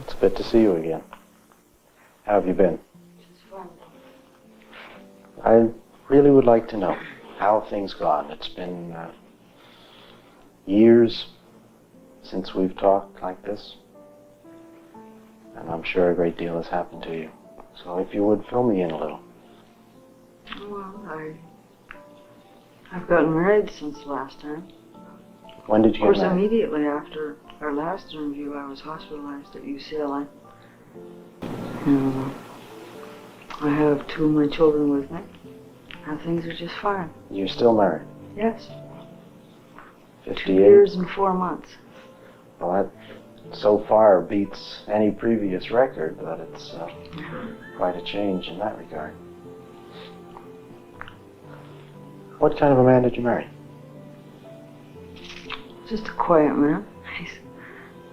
It's good to see you again. How have you been? It's fun. I really would like to know how have things gone. It's been years since we've talked like this, and I'm sure a great deal has happened to you. So if you would fill me in a little. Well, I've gotten married since the last time. When did you get married? Of course, immediately after our last interview, I was hospitalized at UCLA. And I have 2 of my children with me, and things are just fine. You're still married? Yes. 58? 2 years and 4 months. Well, that so far beats any previous record, but it's quite a change in that regard. What kind of a man did you marry? Just a quiet man.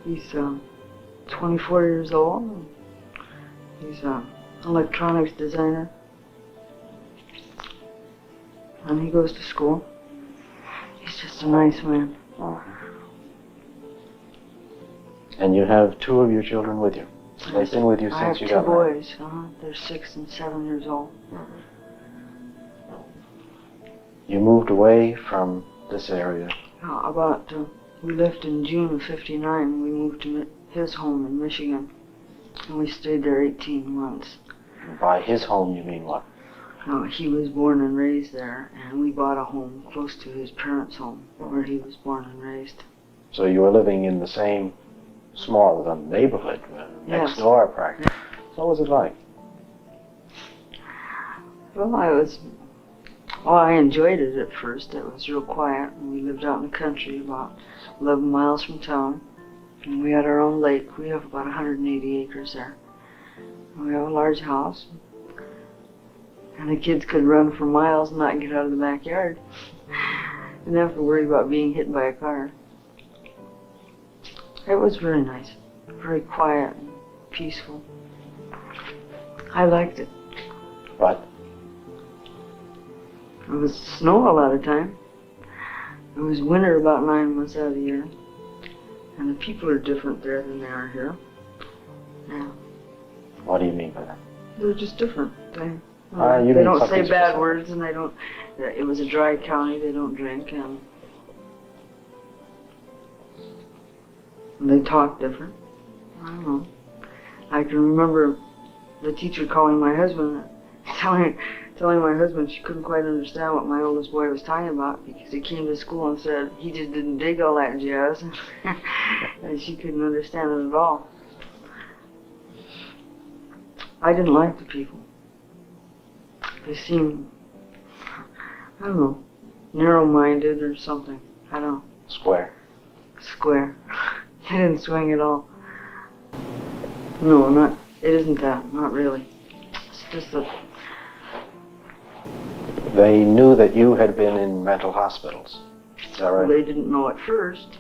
He's 24 years old. He's an electronics designer. And he goes to school. He's just a nice man. And you have 2 of your children with you? They've been with you since you got married? I have 2 boys. They're 6 and 7 years old. You moved away from this area? We left in June of '59. We moved to his home in Michigan. And we stayed there 18 months. By his home, you mean what? He was born and raised there, and we bought a home close to his parents' home, where he was born and raised. So you were living in the same small neighborhood, next door practically. So what was it like? Well, I enjoyed it at first. It was real quiet, and we lived out in the country about 11 miles from town. And we had our own lake. We have about 180 acres there. And we have a large house. And the kids could run for miles and not get out of the backyard. Didn't have to worry about being hit by a car. It was very nice. Very quiet and peaceful. I liked it. But it was snow a lot of time. It was winter about 9 months out of the year. And the people are different there than they are here. Yeah. What do you mean by that? They're just different. They You don't say bad words, and they don't. It was a dry county. They don't drink, and they talk different. I don't know. I can remember the teacher calling my husband, telling my husband she couldn't quite understand what my oldest boy was talking about because he came to school and said he just didn't dig all that jazz, and she couldn't understand it at all. I didn't like the people. They seemed, I don't know, narrow-minded or something. I don't know. Square. They didn't swing at all. No, it isn't that. Not really. It's just that They knew that you had been in mental hospitals. Is that right? They didn't know at first.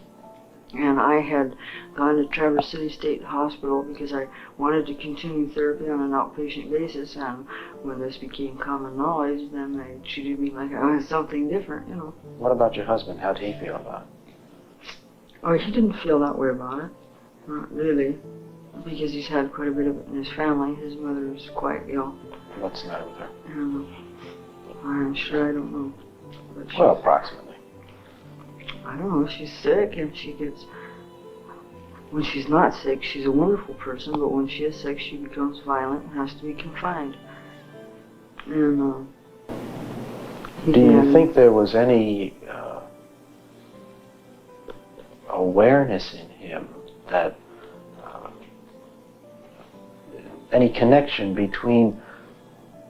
And I had gone to Traverse City State Hospital because I wanted to continue therapy on an outpatient basis, and when this became common knowledge, then they treated me like I was something different, you know. What about your husband? How did he feel about it? Oh, he didn't feel that way about it. Not really. Because he's had quite a bit of it in his family. His mother is quite ill. What's the matter with her? I'm sure I don't know. But Well, approximately. I don't know, she's sick and she gets, when she's not sick, she's a wonderful person, but when she is sick, she becomes violent and has to be confined. And, Do you think there was any awareness in him that, any connection between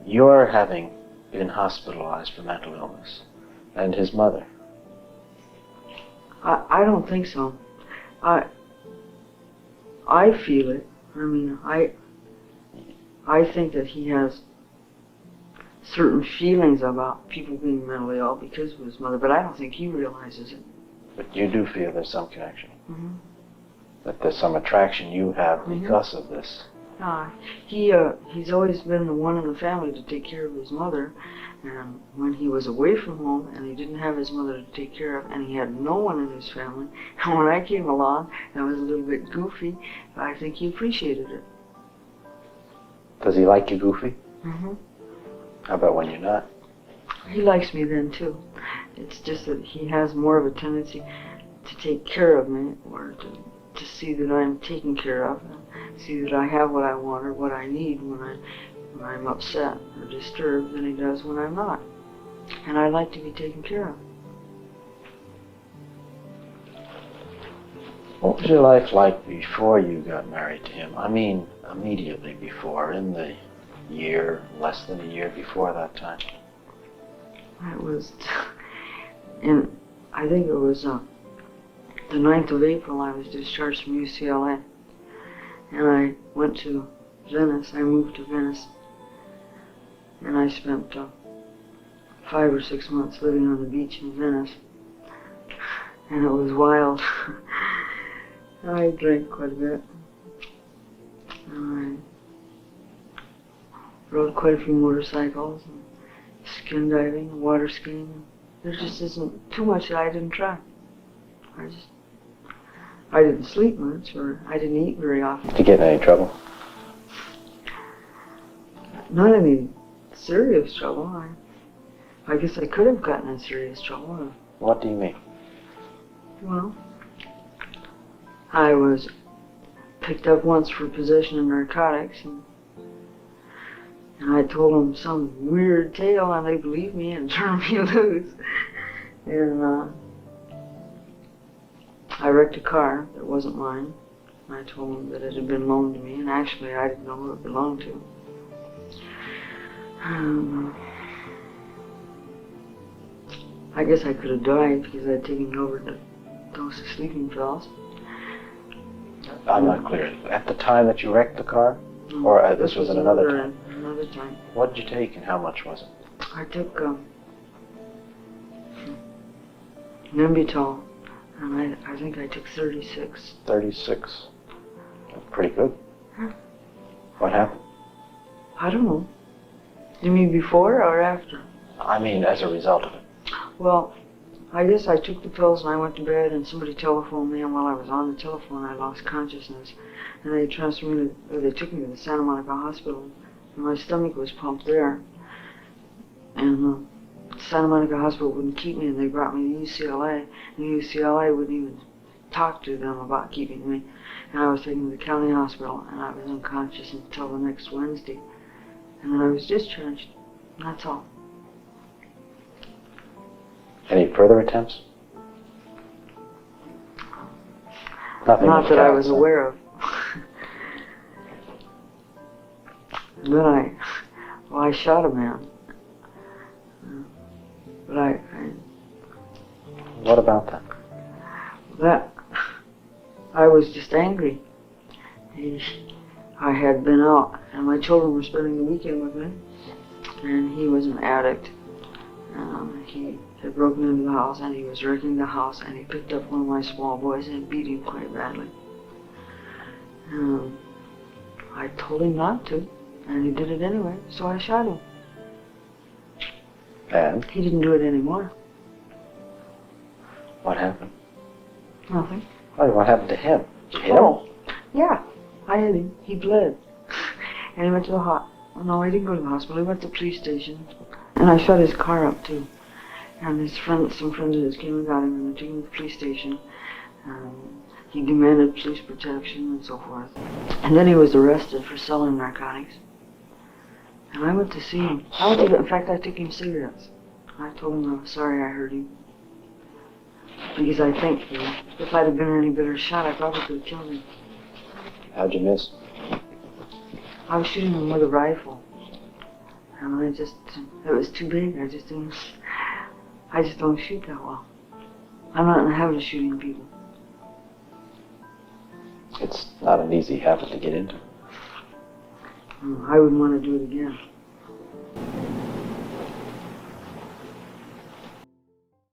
your having been hospitalized for mental illness and his mother? I don't think so. I feel it. I mean, I think that he has certain feelings about people being mentally ill because of his mother, but I don't think he realizes it. But you do feel there's some connection? Mm-hmm. That there's some attraction you have because of this? He's always been the one in the family to take care of his mother, and when he was away from home and he didn't have his mother to take care of and he had no one in his family, and when I came along and was a little bit goofy, I think he appreciated it. Does he like you goofy? Mm-hmm. How about when you're not? He likes me then too. It's just that he has more of a tendency to take care of me, or to see that I'm taken care of, and see that I have what I want or what I need when I'm upset or disturbed than he does when I'm not. And I like to be taken care of. What was your life like before you got married to him? I mean, immediately before, in the year, less than a year before that time. It was, I think it was the 9th of April, I was discharged from UCLA. And I went to Venice. I moved to Venice. And I spent 5 or 6 months living on the beach in Venice. And it was wild. I drank quite a bit. And I rode quite a few motorcycles, and skin diving, water skiing. There just isn't too much that I didn't try. I didn't sleep much, or I didn't eat very often. Did you get in any trouble? Not any serious trouble. I guess I could have gotten in serious trouble. What do you mean? Well, I was picked up once for possession of narcotics, and I told them some weird tale, and they believed me and turned me loose. And I wrecked a car that wasn't mine. I told them that it had been loaned to me, and actually I didn't know who it belonged to. I guess I could have died because I'd taken an overdose of sleeping pills. I'm not clear. At the time that you wrecked the car? Or this was at another time? Another time. What did you take and how much was it? I took Nembutol, and I think I took 36. 36. That's pretty good. Huh? What happened? I don't know. You mean before or after? I mean, as a result of it. Well, I guess I took the pills and I went to bed, and somebody telephoned me, and while I was on the telephone I lost consciousness, and they they took me to the Santa Monica Hospital, and my stomach was pumped there, and Santa Monica Hospital wouldn't keep me, and they brought me to UCLA, and UCLA wouldn't even talk to them about keeping me, and I was taken to the county hospital, and I was unconscious until the next Wednesday, and then I was discharged. That's all. Any further attempts? Nothing. Not that I was aware of. Then I shot a man. But What about that? I was just angry. I had been out, and my children were spending the weekend with me, and he was an addict. He had broken into the house, and he was wrecking the house, and he picked up one of my small boys and beat him quite badly. I told him not to, and he did it anyway, so I shot him. And? He didn't do it anymore. What happened? Nothing. Oh, what happened to him? Did you hit him? Yeah, I hit him. He bled. And he went to the hospital. No, he didn't go to the hospital. He went to the police station. And I shut his car up too. And some friends of his came and got him, and they took him to the police station. He demanded police protection and so forth. And then he was arrested for selling narcotics. And I went to see him. In fact, I took him cigarettes. I told him I was sorry I hurt him. Because I think if I'd have been any better shot, I probably could have killed him. How'd you miss? I was shooting him with a rifle. And it was too big. I just don't shoot that well. I'm not in the habit of shooting people. It's not an easy habit to get into. I wouldn't want to do it again.